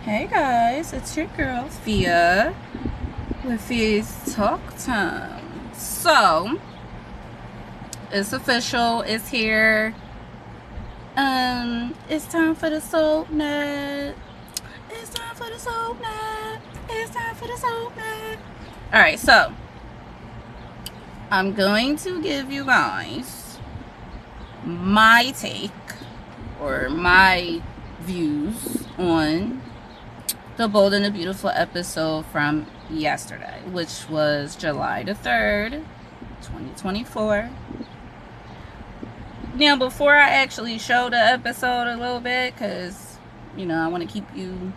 Hey guys, it's your girl Fia with Fia's Talk Time. So, it's official, it's here. It's time for the soap net. It's time for the soap net. It's time for the soap net. Alright, so I'm going to give you guys my take or my views on the Bold and the Beautiful episode from yesterday, which was July the 3rd, 2024. Now, before I actually show the episode a little bit, because, I want to keep you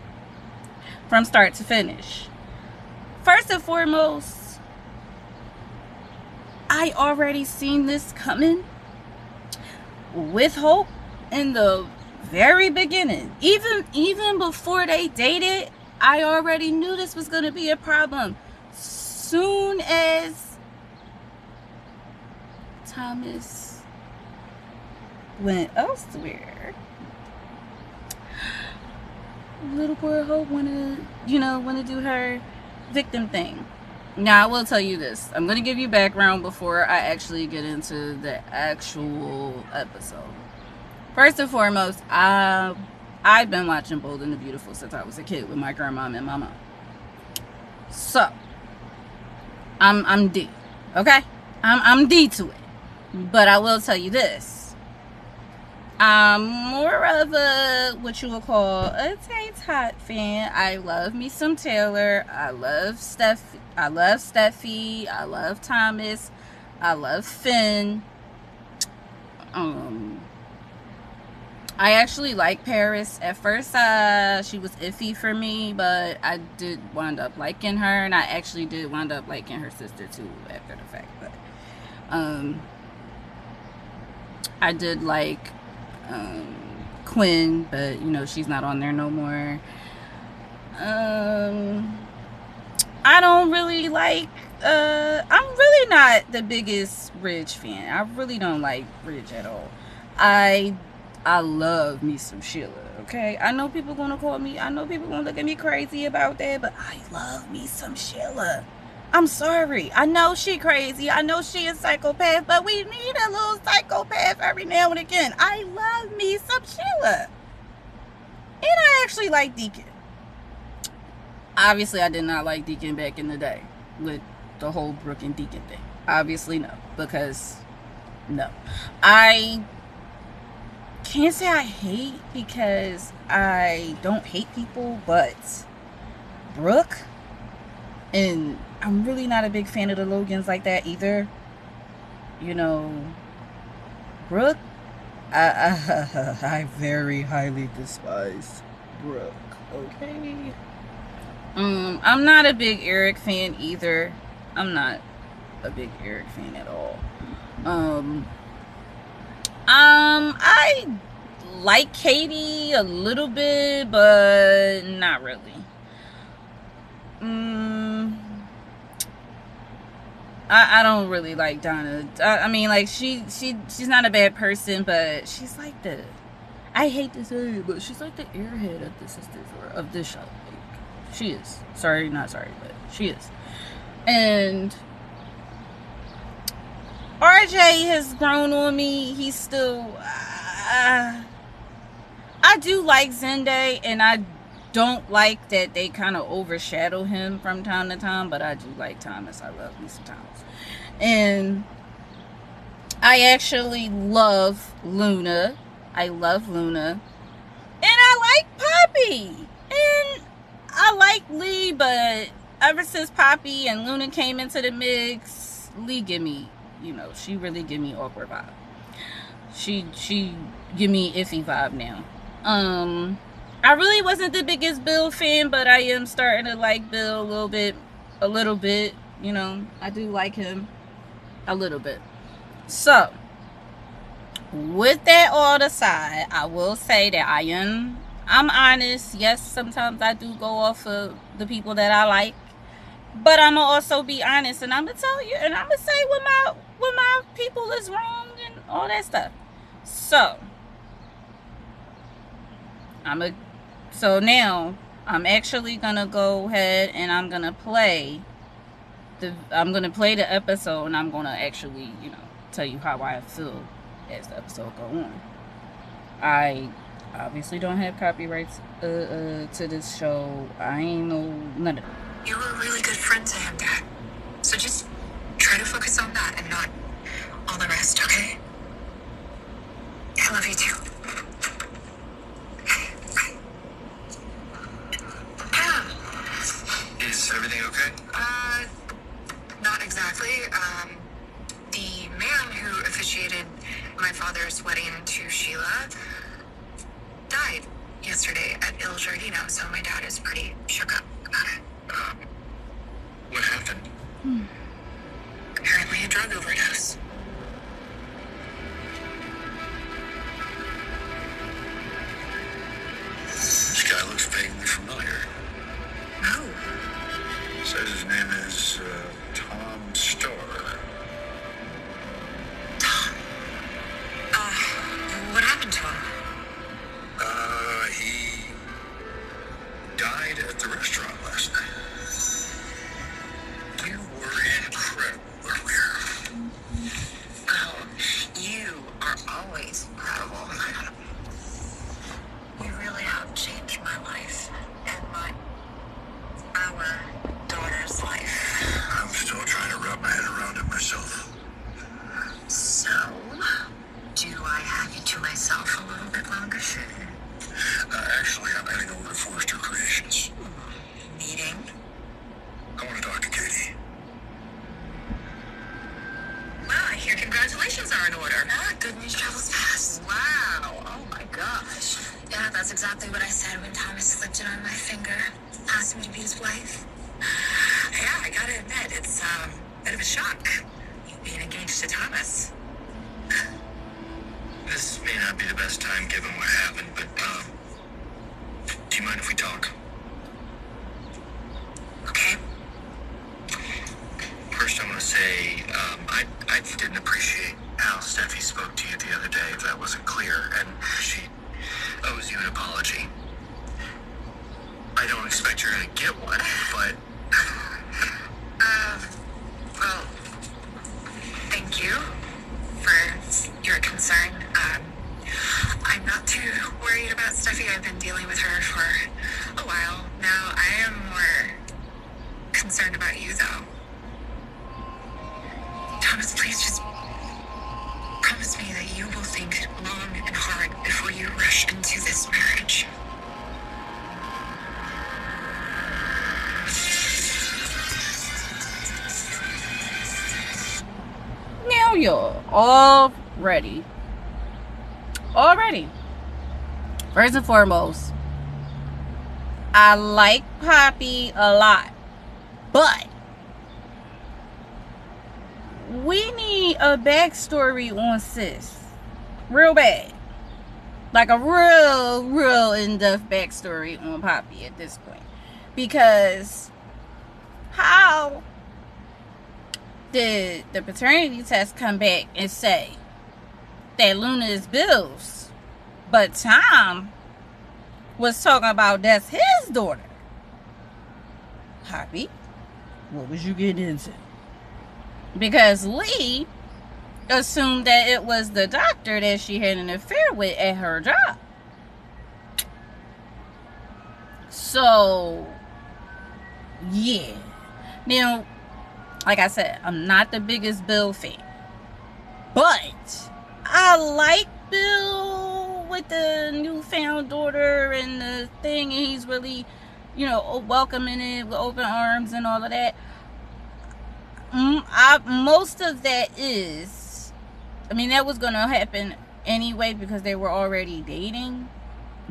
from start to finish. First and foremost, I already seen this coming with Hope in the very beginning. Even before they dated, I already knew this was going to be a problem. Soon as Thomas went elsewhere, little girl Hope wanna do her victim thing. Now, I will tell you this. I'm going to give you background before I actually get into the actual episode. First and foremost, I've been watching Bold and the Beautiful since I was a kid with my grandma and my mom. So, I'm D, okay? I'm D to it. But I will tell you this. I'm more of a, what you would call, a Tay-Tot fan. I love me some Taylor. I love Steffi. I love Thomas. I love Finn. I actually like Paris. At first, she was iffy for me, but I did wind up liking her, and I actually did wind up liking her sister too after the fact. But I did like Quinn, but she's not on there no more. I don't really like. I'm really not the biggest Ridge fan. I really don't like Ridge at all. I love me some Sheila, okay? I know people gonna look at me crazy about that, but I love me some Sheila. I'm sorry. I know she crazy. I know she a psychopath, but we need a little psychopath every now and again. I love me some Sheila. And I actually like Deacon. Obviously, I did not like Deacon back in the day with the whole Brooke and Deacon thing. Obviously, no. Because, no. I can't say I hate because I don't hate people, but Brooke, and I'm really not a big fan of the Logans like that either. Brooke, I very highly despise Brooke, okay? I'm not a big Eric fan either. I'm not a big Eric fan at all. I like Katie a little bit, but not really. I don't really like Donna. I mean, like, she's not a bad person, but she's like I hate to say it, but she's like the airhead of the sisters or of this show. Like, she is. Not sorry, but she is. And RJ has grown on me. He's still. I do like Zende, and I don't like that they kind of overshadow him from time to time, but I do like Thomas. I love me some Thomas. And I actually love Luna. I love Luna. And I like Poppy. And I like Lee, but ever since Poppy and Luna came into the mix, Lee give me, she really give me awkward vibe. She give me iffy vibe now. I really wasn't the biggest Bill fan, but I am starting to like Bill a little bit. I do like him a little bit. So, with that all aside, I will say that I'm honest. Yes, sometimes I do go off of the people that I like, but I'm gonna also be honest, and I'm gonna tell you, and I'm gonna say when my people is wrong and all that stuff. So now I'm actually gonna go ahead and I'm gonna play the episode, and I'm gonna actually, tell you how I feel as the episode go on. I obviously don't have copyrights to this show. I ain't know none of it. You were a really good friend to him, Dad. So just try to focus on that and not all the rest, okay? I love you too. Is everything okay? Not exactly. The man who officiated my father's wedding to Sheila died yesterday at Il Giardino, so my dad is pretty shook up about it. What happened? Apparently a drug overdose. This guy looks vaguely familiar. Oh. Says his name is Tom Starr. Tom. What happened to him? He died at the restaurant last night. You were incredible earlier. Oh, you are always incredible. You really have changed my life and our daughter's life. I'm still trying to wrap my head around it myself. So, do I have you to myself a little bit longer, sugar? Actually, I'm heading over to Forrester Creations. Meeting? I want to talk to Katie. Well, I hear congratulations are in order. Good news travels fast. Wow. Oh my gosh. Yeah, that's exactly what I said when Thomas slipped it on my finger. Asked me to be his wife. Yeah, I gotta admit, it's a bit of a shock. You being engaged to Thomas. This may not be the best time given what happened, but, do you mind if we talk? Okay. First, I want to say, I didn't appreciate how Steffi spoke to you the other day, if that wasn't clear, and she owes you an apology. I don't expect you're going to get one, but... Well, thank you for your concern. I'm not too worried about Steffi. I've been dealing with her for a while now. I am more concerned about you, though. Thomas, please just promise me that you will think long and hard before you rush into this marriage. Now you're already. First and foremost, I like Poppy a lot, but we need a backstory on sis. Real bad. Like a real in-depth backstory on Poppy at this point. Because how did the paternity test come back and say that Luna is Bill's, but Tom was talking about that's his daughter? Poppy, what was you getting into? Because Lee assumed that it was the doctor that she had an affair with at her job. So, yeah. Now, like I said, I'm not the biggest Bill fan. But I like Bill with the newfound daughter and the thing, and he's really, welcoming it with open arms and all of that. Most of that is, that was going to happen anyway because they were already dating.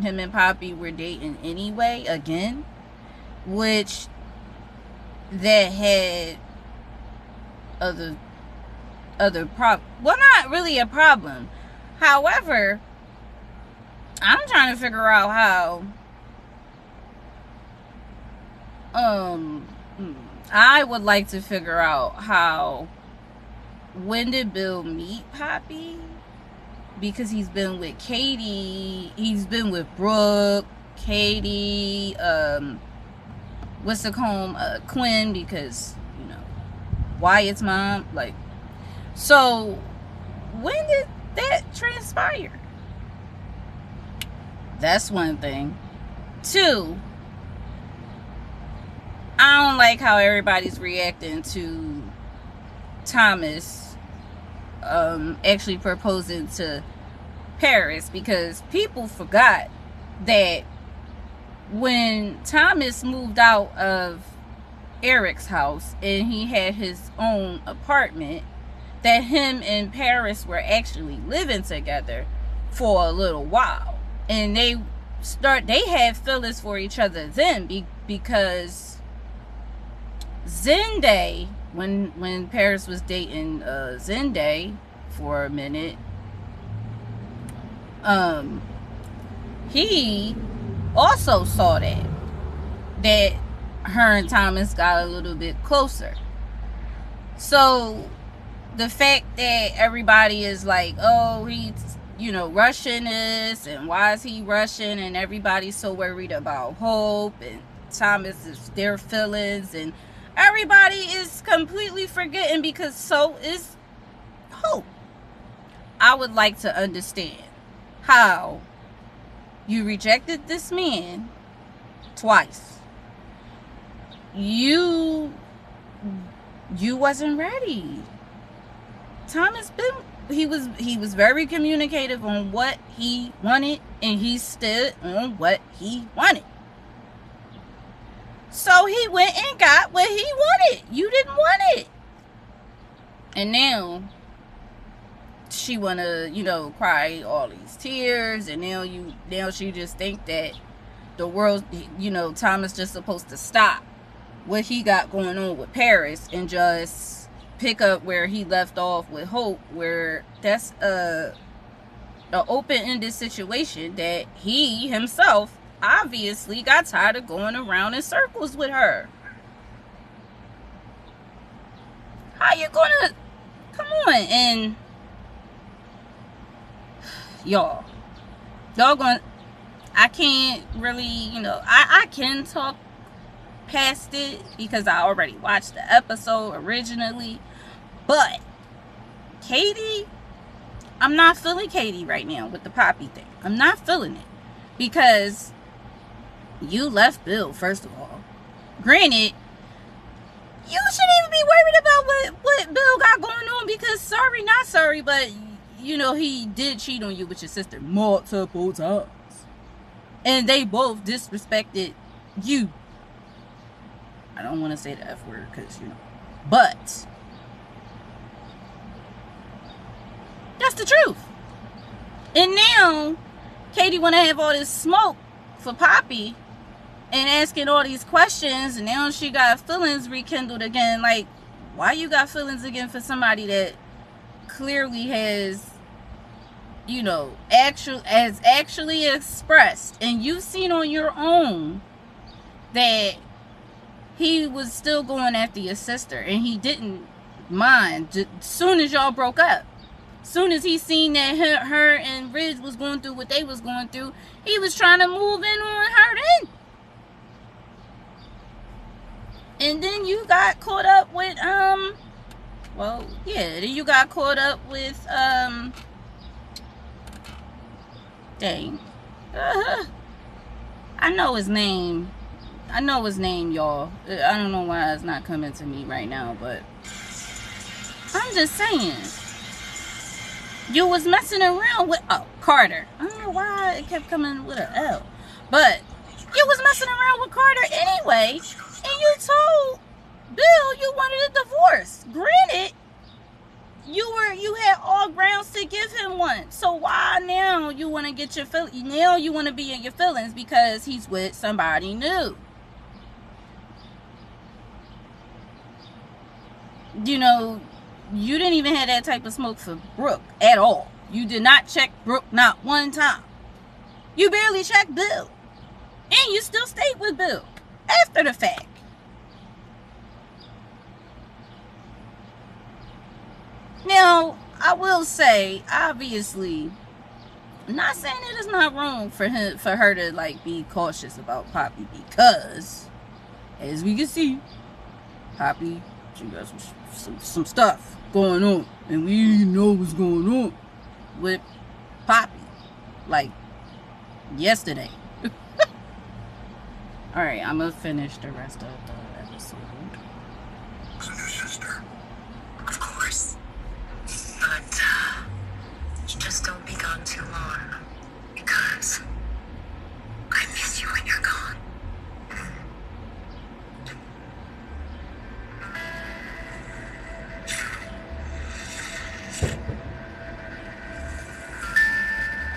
Him and Poppy were dating anyway, again. Which that had other problem. Well, not really a problem. However, I'm trying to figure out how I would like to figure out how, when did Bill meet Poppy? Because he's been with Katie, he's been with Brooke, Katie, what's the home, Quinn, because Wyatt's mom. Like, so when did that transpire? That's one thing. Two, I don't like how everybody's reacting to Thomas actually proposing to Paris, because people forgot that when Thomas moved out of Eric's house and he had his own apartment, that him and Paris were actually living together for a little while, and they had feelings for each other then, because Zende, when Paris was dating Zende for a minute, he also saw that her and Thomas got a little bit closer. So the fact that everybody is like, oh, he's rushing this, and why is he rushing, and everybody's so worried about Hope and Thomas is their feelings, and everybody is completely forgetting, because so is Hope. I would like to understand how you rejected this man twice. You wasn't ready. Thomas he was very communicative on what he wanted, and he stood on what he wanted. So he went and got what he wanted. You didn't want it. And now she wanna, cry all these tears, and now she just think that the world, Thomas just supposed to stop what he got going on with Paris and just pick up where he left off with Hope, where that's a open-ended situation that he himself obviously got tired of going around in circles with her. How you gonna, come on, and y'all gonna, I can't really, I can talk past it because I already watched the episode originally, but Katie, I'm not feeling Katie right now with the Poppy thing. I'm not feeling it, because you left Bill, first of all. Granted, you shouldn't even be worried about what Bill got going on, because sorry, not sorry, but he did cheat on you with your sister multiple times, and they both disrespected you. I don't want to say the F word, because but that's the truth. And now Katie want to have all this smoke for Poppy and asking all these questions, and now she got feelings rekindled again. Like, why you got feelings again for somebody that clearly has, actually expressed, and you've seen on your own that he was still going after your sister, and he didn't mind. As soon as y'all broke up, soon as he seen that her and Ridge was going through what they was going through, he was trying to move in on her then. And then you got caught up with then you got caught up with I know his name, y'all. I don't know why it's not coming to me right now, but I'm just saying, you was messing around with Carter. I don't know why it kept coming with an L, but you was messing around with Carter anyway, and you told Bill you wanted a divorce. Granted, you had all grounds to give him one. So why now you want to get your now you want to be in your feelings because he's with somebody new? You didn't even have that type of smoke for Brooke at all. You did not check Brooke not one time. You barely checked Bill. And you still stayed with Bill after the fact. Now, I will say, obviously, I'm not saying it is not wrong for her to like be cautious about Poppy, because as we can see, Poppy, she got some stuff going on, and we know what's going on with Poppy, like yesterday. All right, I'm gonna finish the rest of the episode. Was a new sister. Of course. But, you just don't be gone too long. Because I miss you when you're gone.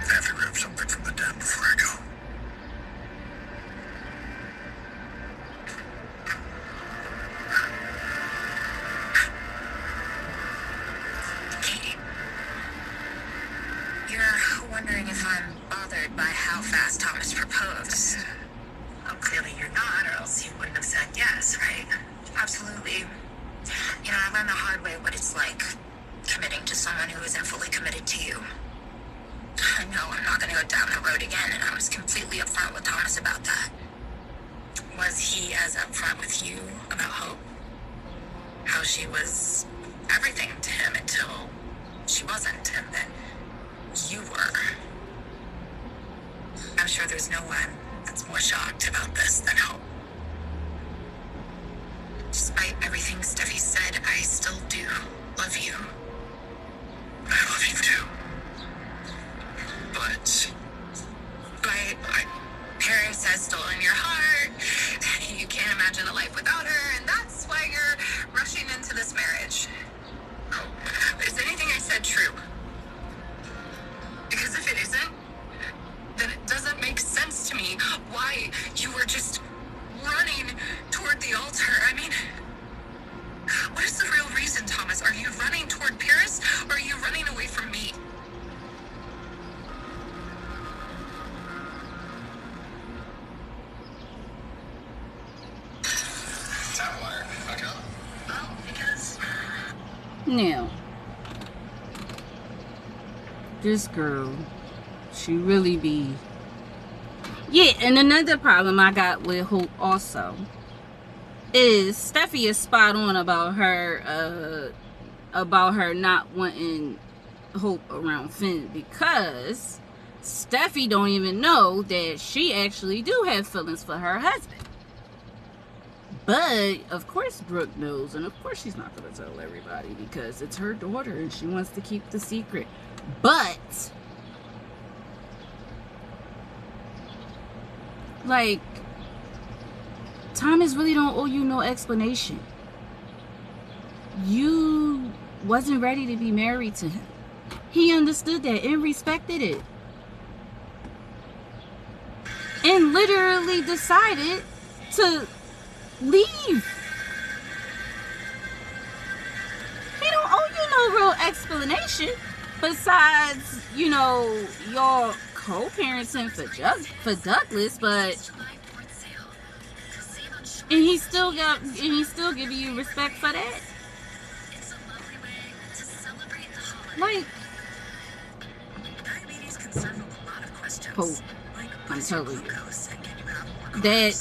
I have to grab something from the den before I go. Katie, you're wondering if I'm bothered by how fast Thomas proposed. Well, clearly you're not, or else you wouldn't have said yes, right? Absolutely. You know, I learned the hard way what it's like committing to someone who isn't fully committed to you. I know I'm not going to go down the road again, and I was completely upfront with Thomas about that. Was he as upfront with you about Hope? How she was everything to him until she wasn't, and then you were. I'm sure there's no one that's more shocked about this than Hope. Despite everything Steffi said, I still do love you. I love you too. But Paris has stolen your heart. You can't imagine a life without her, and that's why you're rushing into this marriage. Is anything I said true? Because if it isn't, then it doesn't make sense to me why you were just running toward the altar. I mean, what is the real reason, Thomas? Are you running toward Paris, or are you running away from me? tap wire. Okay. Well, because Now, this girl, she really be... Yeah, and another problem I got with Hope also is Steffi is spot on about her not wanting Hope around Finn, because Steffi don't even know that she actually do have feelings for her husband. But of course Brooke knows, and of course she's not going to tell everybody because it's her daughter and she wants to keep the secret. But like, Thomas really don't owe you no explanation. You wasn't ready to be married to him. He understood that and respected it, and literally decided to leave. He don't owe you no real explanation besides, you know, your co-parenting for Douglas, but and he still giving you respect for that. Like, Hope, I'm telling you that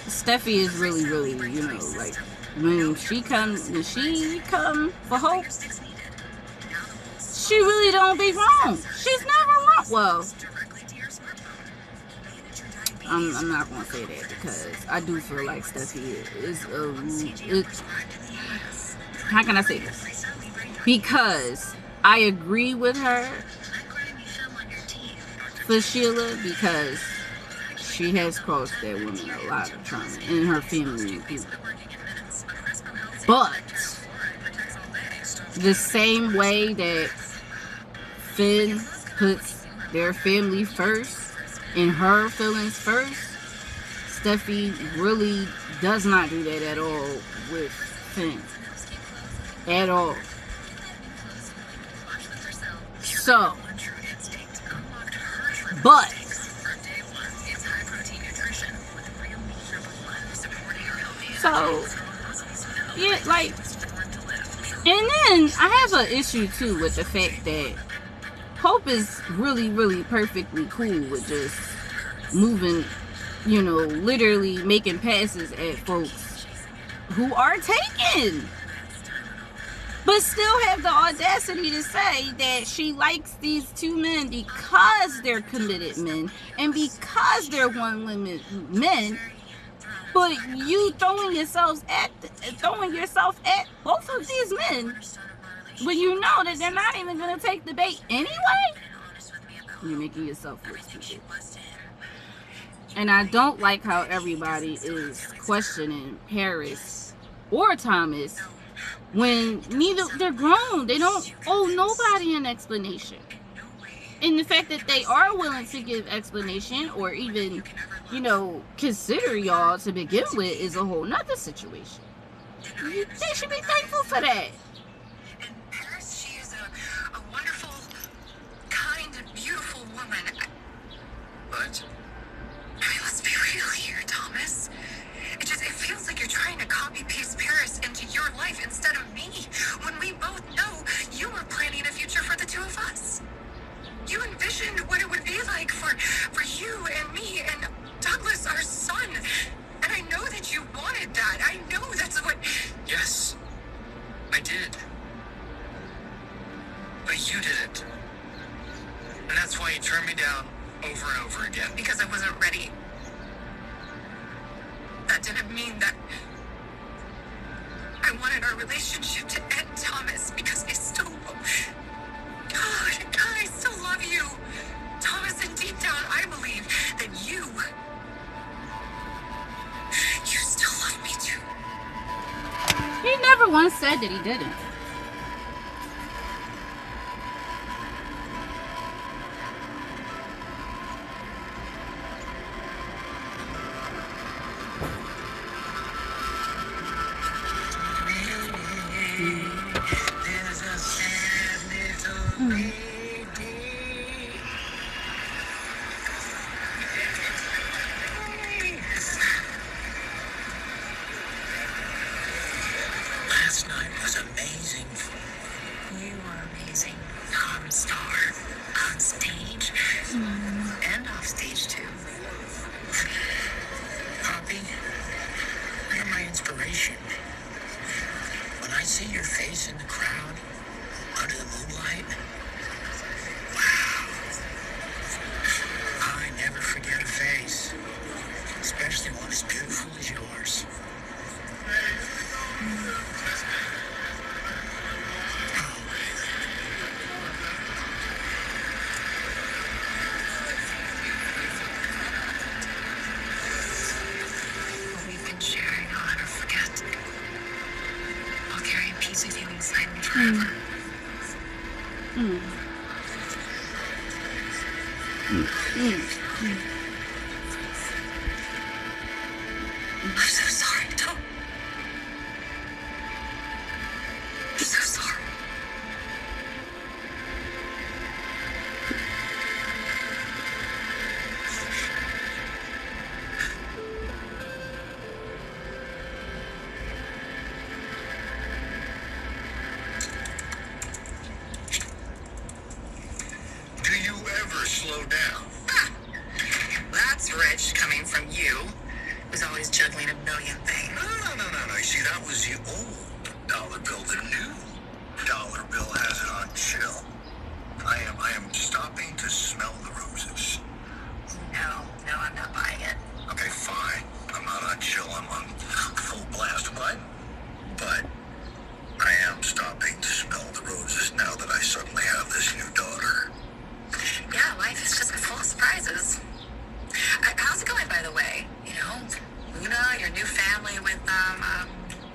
Steffi is really, you know, like, when she come for Hope, she really don't be wrong. She's never wrong. Well, I'm not gonna say that because I do feel like Steffi is how can I say this? Because I agree with her for Sheila, because she has caused that woman a lot of trauma in her family and people. But the same way that Finn puts their family first and her feelings first, Steffi really does not do that at all with Finn. At all. So, but so yeah, like, and then I have an issue too with the fact that Pope is really, really perfectly cool with just moving, literally making passes at folks who are taken, but still have the audacity to say that she likes these two men because they're committed men and because they're one limit men. But you throwing yourself at both of these men when you know that they're not even going to take the bait anyway. You're making yourself look stupid. And I don't like how everybody is questioning Paris or Thomas when they're grown. They don't owe nobody an explanation. And the fact that they are willing to give explanation or even, consider y'all to begin with is a whole nother situation. They should be thankful for that. And Paris, she is a wonderful, kind, and beautiful woman. But I mean, let's be real here, Thomas. It feels like you're trying to copy-paste Paris into your life instead of me, when we both know you were planning a future for the two of us. You envisioned what it would be like for you and me and Douglas, our son. And I know that you wanted that. I know that's what... yes, I did. But you didn't. And that's why you turned me down over and over again. Because I wasn't ready. That didn't mean that I wanted our relationship to end, Thomas, because I still... God, I still love you. Thomas, and deep down, I believe that you still love me too. He never once said that he didn't. There's a sad little lady. Last night was amazing. You were amazing. Tom Star. On stage. And off stage, too. Poppy, you're my inspiration. When I see your face in the crowd, under the moonlight, wow. I never forget a face, especially one as beautiful as yours. What we've been sharing, I'll never forget. I'll carry a piece of you inside me forever. I'm so sorry, Tom. I'm so sorry. Do you ever slow down? That's rich coming from you, who's always juggling a million things. No. You see, that was the old dollar bill. The new dollar bill has it on chill. I am stopping to smell the roses. No, I'm not buying it. Okay, fine. I'm not on chill. I'm on full blast. But I am stopping to smell the roses now that I suddenly have this new daughter. Yeah, life is just full of surprises. How's it going, by the way? Luna, your new family with,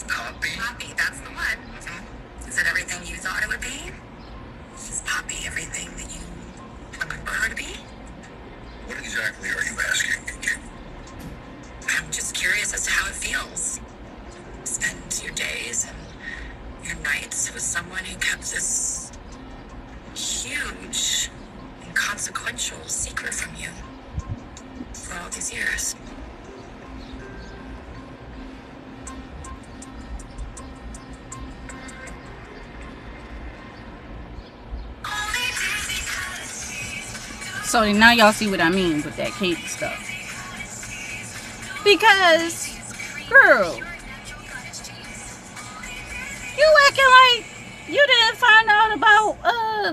Poppy? That's the one. Is it everything you thought it would be? Is Poppy everything that you remember her to be? What exactly are you asking? I'm just curious as to how it feels. Spend your days and your nights with someone who kept this huge, inconsequential secret from you for all these years. So now y'all see what I mean with that cable stuff. Because, girl, you acting like you didn't find out about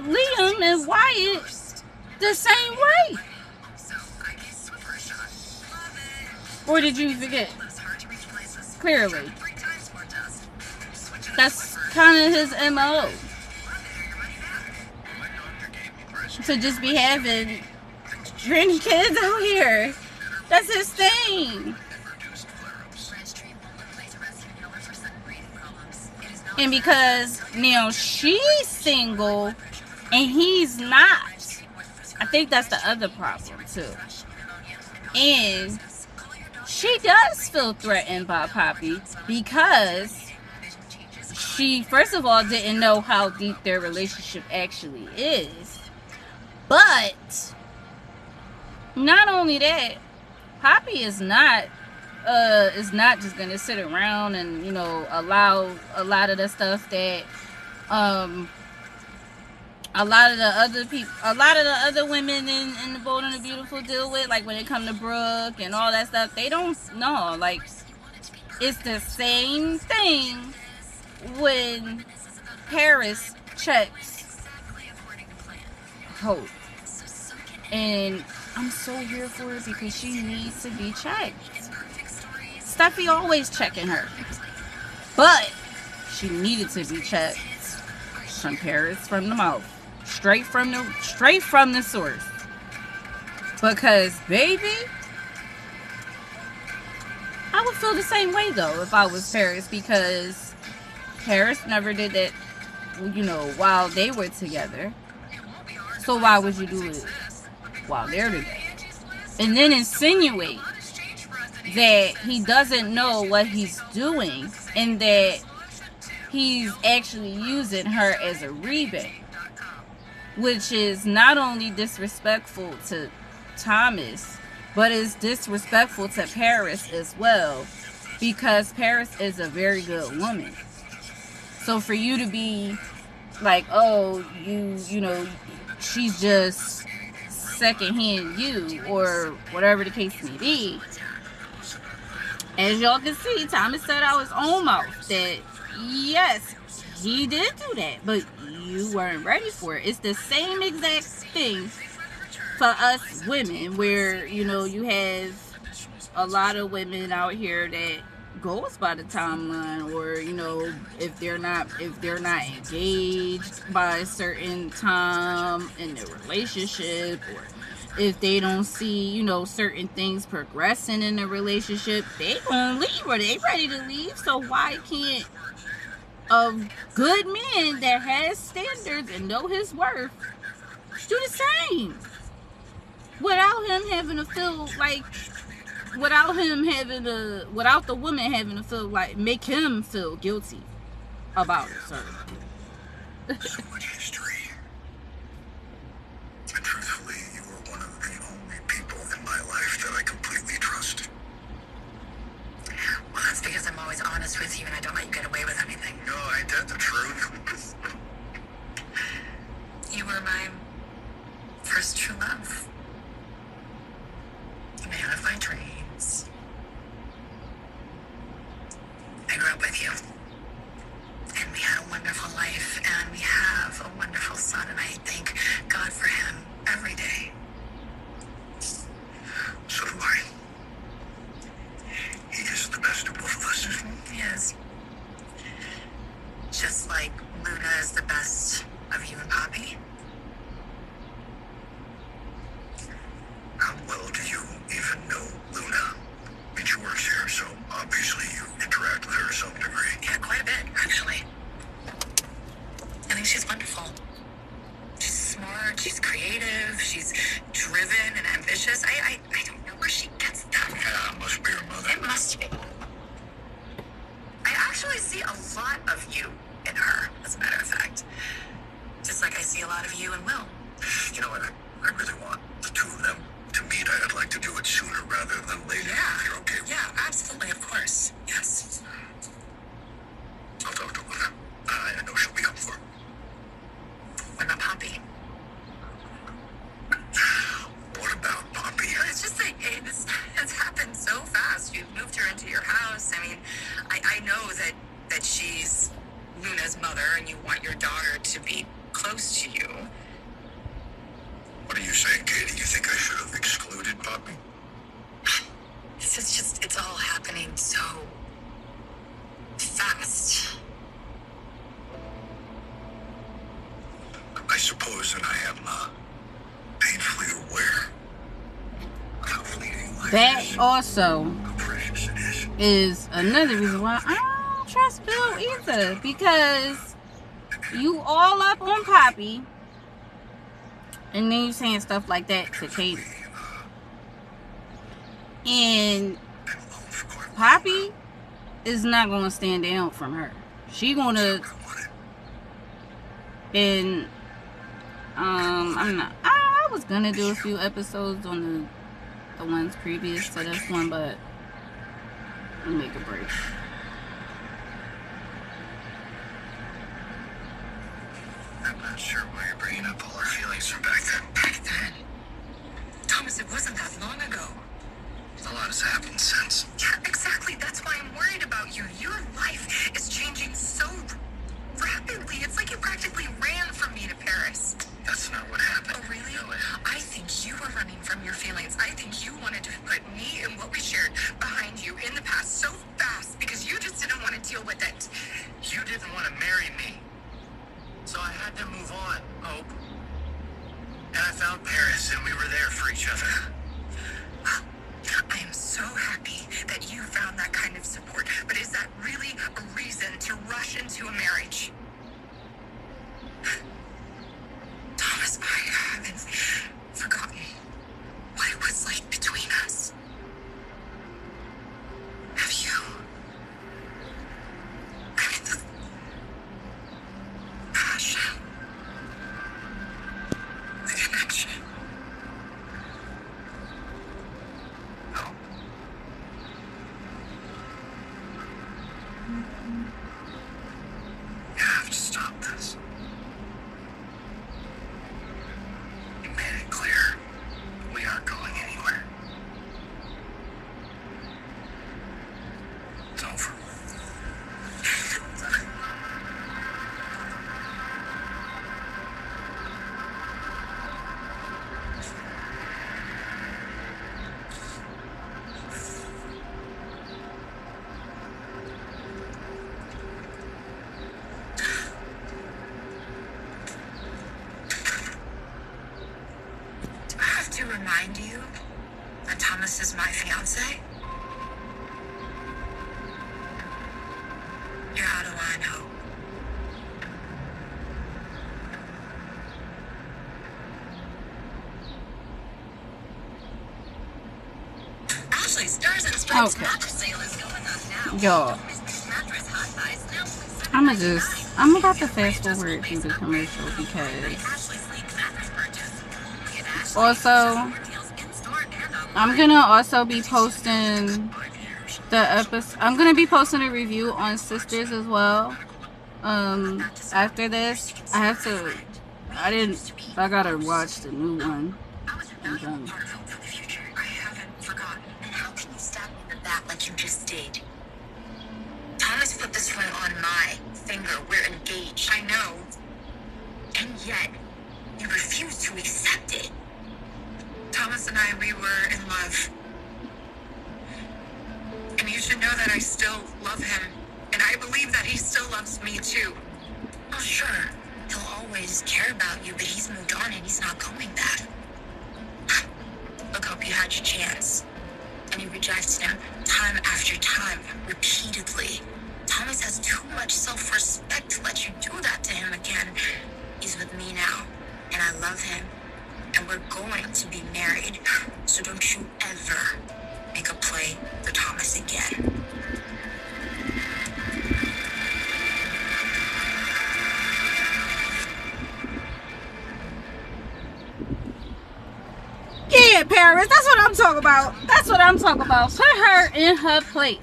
Liam and Wyatt the same way. Or did you forget? Clearly. That's kind of his MO. To just be having granny kids out here. That's his thing. And because now she's single and he's not, I think that's the other problem too. And she does feel threatened by Poppy because she, first of all, didn't know how deep their relationship actually is. But not only that, Poppy is not just gonna sit around and, you know, allow a lot of the stuff that a lot of the other women in the Bold and the Beautiful deal with, like when it comes to Brooke and all that stuff. They don't know. Like, it's the same thing when Paris checks Hope. And I'm so here for it because she needs to be checked. Steffi always checking her. But she needed to be checked from Paris, from the mouth. Straight from the source. Because, baby, I would feel the same way though if I was Paris, because Paris never did that, you know, while they were together. So why would you do it while they're together? And then insinuate that he doesn't know what he's doing and that he's actually using her as a rebate, which is not only disrespectful to Thomas, but is disrespectful to Paris as well, because Paris is a very good woman. So for you to be like, oh, you know, she's just secondhand you, or whatever the case may be. As y'all can see, Thomas said out his own mouth that yes, he did do that, but you weren't ready for it. It's the same exact thing for us women, where, you know, you have a lot of women out here that goes by the timeline, or, you know, if they're not engaged by a certain time in the relationship, or if they don't see, you know, certain things progressing in the relationship, they gonna leave, or they ready to leave. So why can't a good man that has standards and know his worth do the same without him having to feel like, without the woman having to feel like, make him feel guilty about it? So much history. And truthfully, you were one of the only people in my life that I completely trust. Well, that's because I'm always honest with you and I don't let you get away with anything. No, ain't that the truth? You were my first true love. The man of my dreams. I grew up with you. And we had a wonderful life, and we have a wonderful son, and I thank God for him every day. So do I. He is the best of both of us. Mm-hmm. He is. Just like Luna is the best of you and Poppy. How well do you even know Luna? I mean, she works here, so obviously you interact with her to some degree. Yeah, quite a bit, actually. I think she's wonderful. She's smart, she's creative, she's driven and ambitious. I don't know where she gets that from. Yeah, it must be her mother. It must be. I actually see a lot of you in her, as a matter of fact. Just like I see a lot of you in Will. You know what? I really want the two of them to meet. I'd like to do it sooner rather than later. Yeah. If you're okay with it. Yeah, absolutely, of course. Yes. I'll talk to Luna. I know she'll be up for it. What about Poppy? that she's Luna's mother and you want your daughter to be close to you. What are you saying, Katie? You think I should have excluded Poppy? It's all happening so fast. I suppose that I am painfully aware of how fleeting life That is, also how precious it is another reason why I don't trust Bill either, because you all up on Poppy and then you saying stuff like that to Katie. And Poppy is not going to stand down from her. She going to, and I was going to do a few episodes on the ones previous to this one, but I'll make a break. I'm not sure why you're bringing up all our feelings from back then. Back then? Thomas, it wasn't that long ago. A lot has happened since. Yeah, exactly. That's why I'm worried about you. Your life is changing so rapidly. It's like you practically ran from me to Paris. That's not what happened. Oh, really? No, I think you were running from your feelings. I think you wanted to put me and what we shared behind you in the past so fast because you just didn't want to deal with it. You didn't want to marry me. So I had to move on, Hope. And I found Paris, and we were there for each other. I am so happy that you found that kind of support, but is that really a reason to rush into a marriage? Thomas, I haven't forgotten what it was like between us. Have you? I mean, the passion, the connection. Hope. You have to stop this. You made it clear. We aren't going anywhere. It's over. Do I have to remind you that Thomas is my fiance? You're out of line, Hope. Ashley, Stars and Stripes Okay. mattress sale is going on now. Y'all, Don't miss this mattress hot buys now. I'm about to fast forward through the commercial because Ashley Sleep mattress purchase. Get Ashley also deals in store and online. I'm gonna also be posting the episode. I'm gonna be posting a review on Sisters as well. After this, I gotta watch the new one. I was a valuable part of Hope for the future. I haven't forgotten. And how can you stab me in the back like you just did? Thomas put this ring on my finger. We're engaged. I know. And yet, you refuse to accept it. Thomas and I, we were in love. And you should know that I still love him. And I believe that he still loves me too. Oh, sure. He'll always care about you, but he's moved on and he's not going back. Look, Hope, you had your chance. And you rejected him time after time, repeatedly. Thomas has too much self-respect to let you do that to him again. He's with me now, and I love him. And we're going to be married. So don't you ever make a play for Thomas again. Yeah, Paris, that's what I'm talking about. That's what I'm talking about. Put her in her place.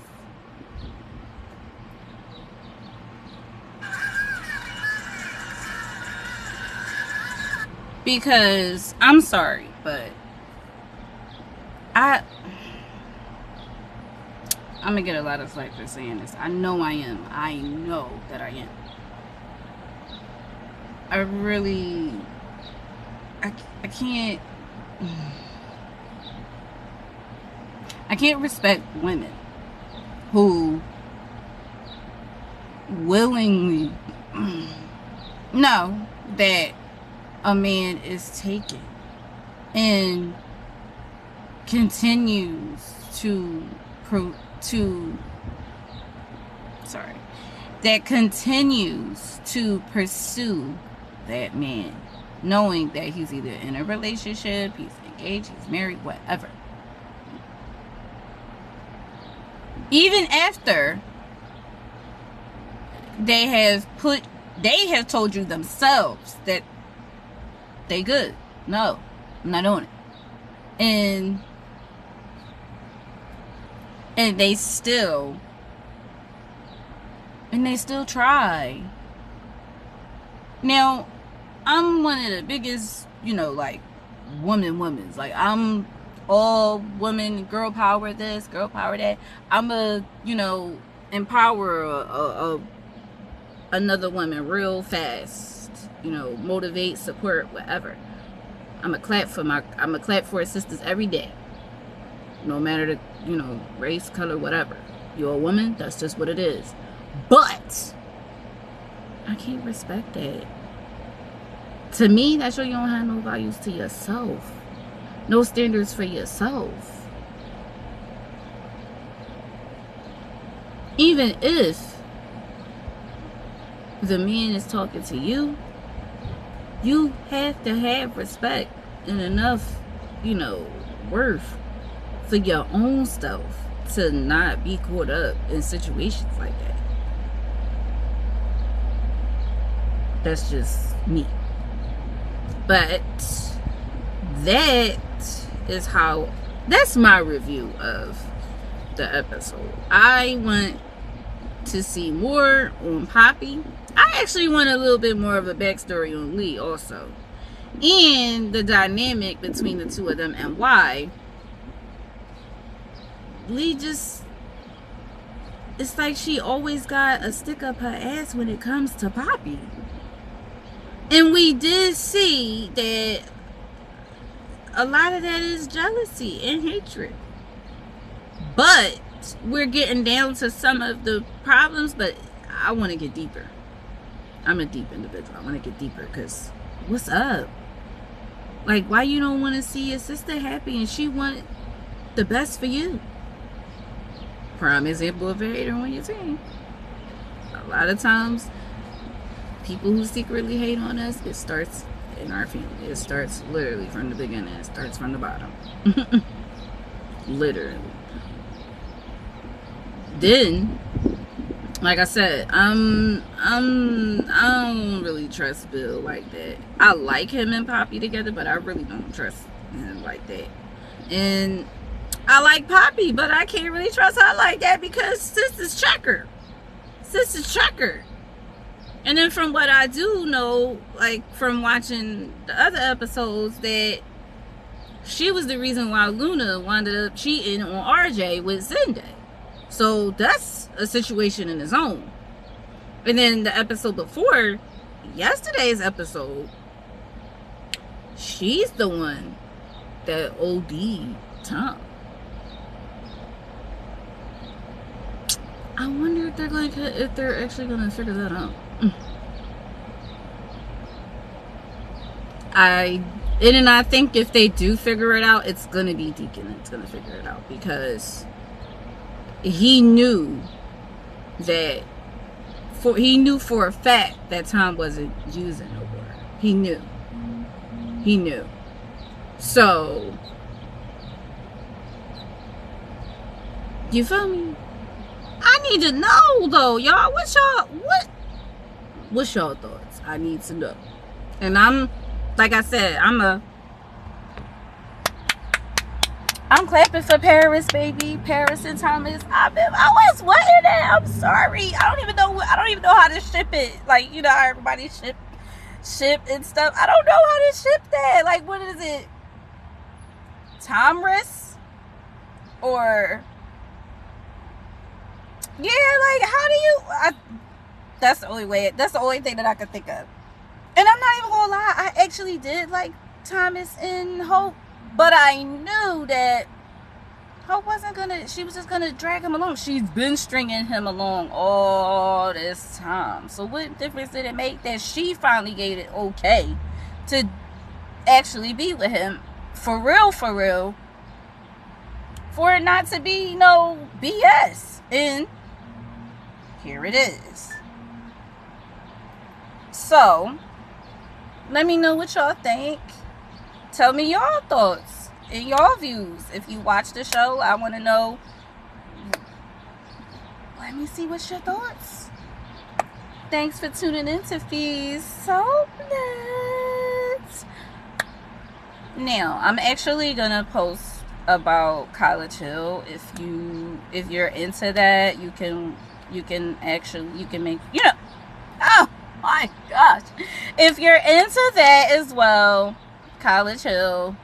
Because I'm sorry, but I I'm gonna get a lot of flack for saying this. I know I am. I know that I am. I really, I can't, I can't respect women who willingly know that a man is taken and continues that continues to pursue that man, knowing that he's either in a relationship, he's engaged, he's married, whatever. Even after they have told you themselves that they good. No, I'm not doing it. And they still try. Now, I'm one of the biggest, like, women's. Like, I'm all women, girl power this, girl power that. I'm empower another woman real fast. Motivate, support, whatever. I'm a clap for sisters every day. No matter the, race, color, whatever. You're a woman, that's just what it is. But I can't respect that. To me, that shows you don't have no values to yourself. No standards for yourself. Even if the man is talking to you, you have to have respect and enough, worth for your own self to not be caught up in situations like that. That's just me. But that's my review of the episode. I want to see more on Poppy. I actually want a little bit more of a backstory on Lee also, and the dynamic between the two of them, and why Lee just, it's like she always got a stick up her ass when it comes to Poppy. And we did see that a lot of that is jealousy and hatred. But we're getting down to some of the problems, but I want to get deeper. I'm a deep individual. I want to get deeper because what's up? Like, why you don't want to see your sister happy and she want the best for you? Prime example of a hater on your team. A lot of times, people who secretly hate on us, it starts in our family. It starts literally from the beginning. It starts from the bottom. Literally. Then, like I said, I don't really trust Bill like that. I like him and Poppy together, but I really don't trust him like that. And I like Poppy, but I can't really trust her like that because sis is checker. And then from what I do know, like from watching the other episodes, that she was the reason why Luna wound up cheating on RJ with Zende. So that's a situation in its own. And then the episode before, yesterday's episode, she's the one that OD'd Tom. I wonder if they're actually gonna figure that out. I think if they do figure it out, it's gonna be Deacon that's gonna figure it out, because he knew for a fact that Tom wasn't using no more. He knew. So, you feel me? I need to know though, y'all. What's y'all thoughts? I need to know. And like I said, I'm clapping for Paris, baby. Paris and Thomas. I was wanting that. I'm sorry. I don't even know how to ship it. Like, how everybody ship and stuff. I don't know how to ship that. Like, what is it? Tomris or Yeah, like how do you? That's the only way. That's the only thing that I could think of. And I'm not even gonna lie. I actually did like Thomas and Hope, but I knew that Hope wasn't gonna. She was just gonna drag him along. She's been stringing him along all this time. So what difference did it make that she finally gave it okay to actually be with him for real? For real. For it not to be no BS. And here it is. So, let me know what y'all think. Tell me y'all thoughts and y'all views. If you watch the show, I want to know. Let me see what's your thoughts. Thanks for tuning in to Fees So Nuts. Now, I'm actually gonna post about College Hill. If you're into that, you can make, oh my gosh. If you're into that as well, College Hill,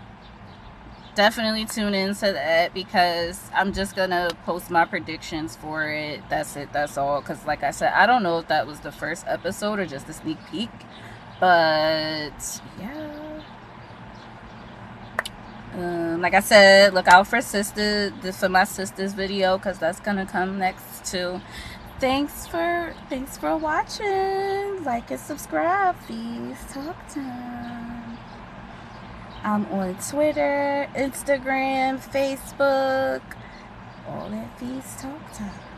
definitely tune into that because I'm just gonna post my predictions for it. That's it. That's all. Because like I said, I don't know if that was the first episode or just a sneak peek. But yeah. Like I said, look out for my sister's video because that's gonna come next too. Thanks for watching. Like and subscribe. Fees Talk Time. I'm on Twitter, Instagram, Facebook, all at Fees Talk Time.